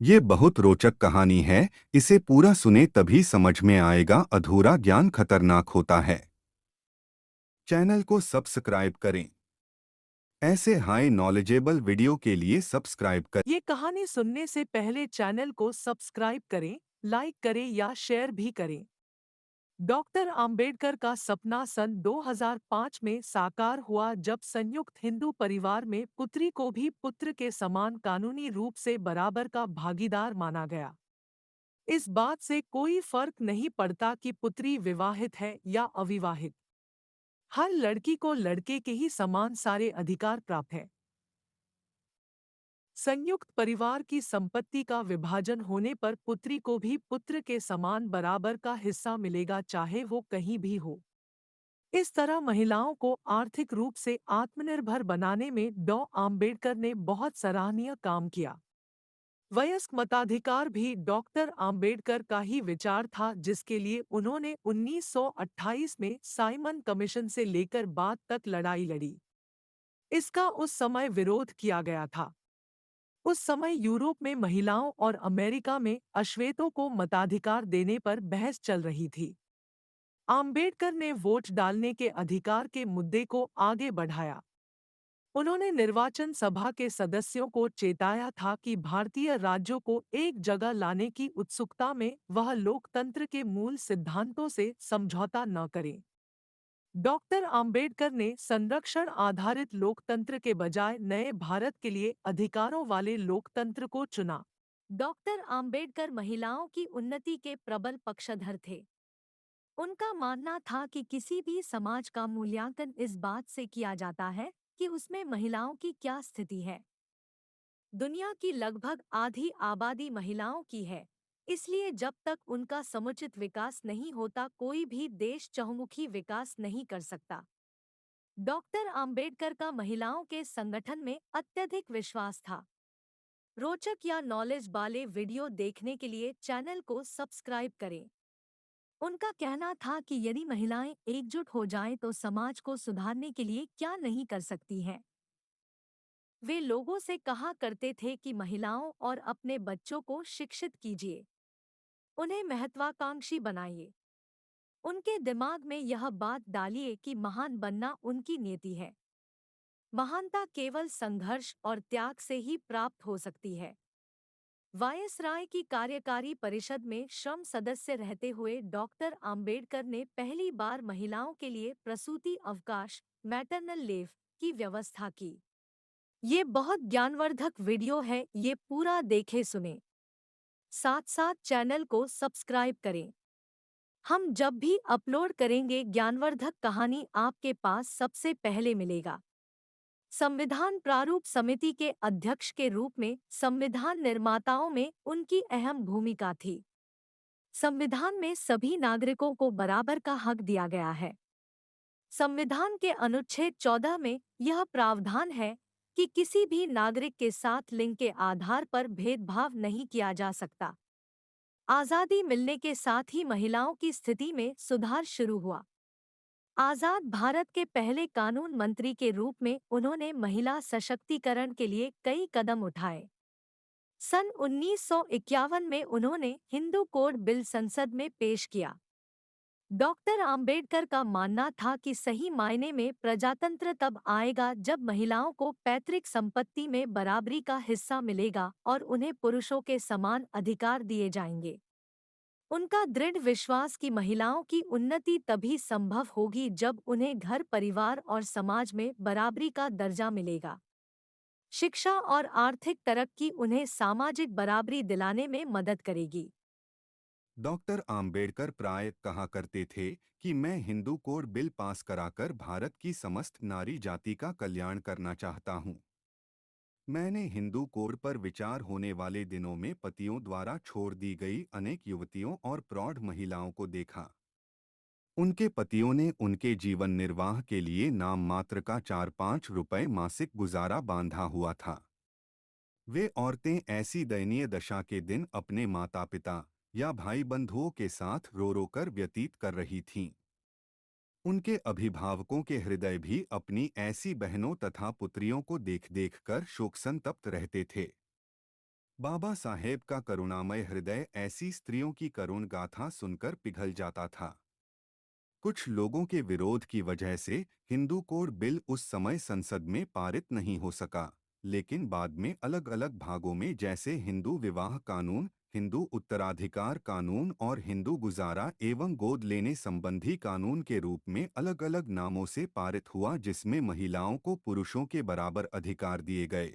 ये बहुत रोचक कहानी है। इसे पूरा सुने तभी समझ में आएगा। अधूरा ज्ञान खतरनाक होता है। चैनल को सब्सक्राइब करें। ऐसे हाई नॉलेजेबल वीडियो के लिए सब्सक्राइब करें। ये कहानी सुनने से पहले चैनल को सब्सक्राइब करें, लाइक करें या शेयर भी करें। डॉक्टर अंबेडकर का सपना सन 2005 में साकार हुआ जब संयुक्त हिंदू परिवार में पुत्री को भी पुत्र के समान कानूनी रूप से बराबर का भागीदार माना गया। इस बात से कोई फर्क नहीं पड़ता कि पुत्री विवाहित है या अविवाहित। हर लड़की को लड़के के ही समान सारे अधिकार प्राप्त हैं। संयुक्त परिवार की संपत्ति का विभाजन होने पर पुत्री को भी पुत्र के समान बराबर का हिस्सा मिलेगा, चाहे वो कहीं भी हो। इस तरह महिलाओं को आर्थिक रूप से आत्मनिर्भर बनाने में डॉ. आम्बेडकर ने बहुत सराहनीय काम किया। वयस्क मताधिकार भी डॉक्टर आम्बेडकर का ही विचार था, जिसके लिए उन्होंने 1928 में साइमन कमीशन से लेकर बाद तक लड़ाई लड़ी। इसका उस समय विरोध किया गया था। उस समय यूरोप में महिलाओं और अमेरिका में अश्वेतों को मताधिकार देने पर बहस चल रही थी। आम्बेडकर ने वोट डालने के अधिकार के मुद्दे को आगे बढ़ाया। उन्होंने निर्वाचन सभा के सदस्यों को चेताया था कि भारतीय राज्यों को एक जगह लाने की उत्सुकता में वह लोकतंत्र के मूल सिद्धांतों से समझौता न करें। डॉक्टर आम्बेडकर ने संरक्षण आधारित लोकतंत्र के बजाय नए भारत के लिए अधिकारों वाले लोकतंत्र को चुना। डॉक्टर आम्बेडकर महिलाओं की उन्नति के प्रबल पक्षधर थे। उनका मानना था कि किसी भी समाज का मूल्यांकन इस बात से किया जाता है कि उसमें महिलाओं की क्या स्थिति है। दुनिया की लगभग आधी आबादी महिलाओं की है, इसलिए जब तक उनका समुचित विकास नहीं होता, कोई भी देश चहुमुखी विकास नहीं कर सकता। डॉक्टर आम्बेडकर का महिलाओं के संगठन में अत्यधिक विश्वास था। रोचक या नॉलेज वाले वीडियो देखने के लिए चैनल को सब्सक्राइब करें। उनका कहना था कि यदि महिलाएं एकजुट हो जाएं तो समाज को सुधारने के लिए क्या नहीं कर सकती हैं। वे लोगों से कहा करते थे कि महिलाओं और अपने बच्चों को शिक्षित कीजिए, उन्हें महत्वाकांक्षी बनाइए। उनके दिमाग में यह बात डालिए कि महान बनना उनकी नियति है। महानता केवल संघर्ष और त्याग से ही प्राप्त हो सकती है। वायसराय की कार्यकारी परिषद में श्रम सदस्य रहते हुए डॉक्टर आम्बेडकर ने पहली बार महिलाओं के लिए प्रसूति अवकाश मैटरनल लीव की व्यवस्था की। ये बहुत ज्ञानवर्धक वीडियो है, ये पूरा देखे सुने। साथ साथ चैनल को सब्सक्राइब करें। हम जब भी अपलोड करेंगे ज्ञानवर्धक कहानी आपके पास सबसे पहले मिलेगा। संविधान प्रारूप समिति के अध्यक्ष के रूप में संविधान निर्माताओं में उनकी अहम भूमिका थी। संविधान में सभी नागरिकों को बराबर का हक दिया गया है। संविधान के अनुच्छेद 14 में यह प्रावधान है कि किसी भी नागरिक के साथ लिंग के आधार पर भेदभाव नहीं किया जा सकता। आज़ादी मिलने के साथ ही महिलाओं की स्थिति में सुधार शुरू हुआ। आजाद भारत के पहले कानून मंत्री के रूप में उन्होंने महिला सशक्तिकरण के लिए कई कदम उठाए। सन 1951 में उन्होंने हिंदू कोड बिल संसद में पेश किया। डॉक्टर आम्बेडकर का मानना था कि सही मायने में प्रजातंत्र तब आएगा जब महिलाओं को पैतृक संपत्ति में बराबरी का हिस्सा मिलेगा और उन्हें पुरुषों के समान अधिकार दिए जाएंगे। उनका दृढ़ विश्वास कि महिलाओं की उन्नति तभी संभव होगी जब उन्हें घर, परिवार और समाज में बराबरी का दर्जा मिलेगा। शिक्षा और आर्थिक तरक्की उन्हें सामाजिक बराबरी दिलाने में मदद करेगी। डॉक्टर आम्बेडकर प्राय कहा करते थे कि मैं हिंदू कोड बिल पास कराकर भारत की समस्त नारी जाति का कल्याण करना चाहता हूँ। मैंने हिंदू कोड पर विचार होने वाले दिनों में पतियों द्वारा छोड़ दी गई अनेक युवतियों और प्रौढ़ महिलाओं को देखा। उनके पतियों ने उनके जीवन निर्वाह के लिए नाम मात्र का 4-5 रुपए मासिक गुजारा बांधा हुआ था। वे औरतें ऐसी दयनीय दशा के दिन अपने माता पिता या भाई बंधुओं के साथ रो रो कर व्यतीत कर रही थीं। उनके अभिभावकों के हृदय भी अपनी ऐसी बहनों तथा पुत्रियों को देख देख कर शोक संतप्त रहते थे। बाबा साहेब का करुणामय हृदय ऐसी स्त्रियों की करुण गाथा सुनकर पिघल जाता था। कुछ लोगों के विरोध की वजह से हिंदू कोड बिल उस समय संसद में पारित नहीं हो सका, लेकिन बाद में अलग अलग भागों में जैसे हिंदू विवाह कानून, हिंदू उत्तराधिकार कानून और हिंदू गुजारा एवं गोद लेने संबंधी कानून के रूप में अलग अलग नामों से पारित हुआ, जिसमें महिलाओं को पुरुषों के बराबर अधिकार दिए गए।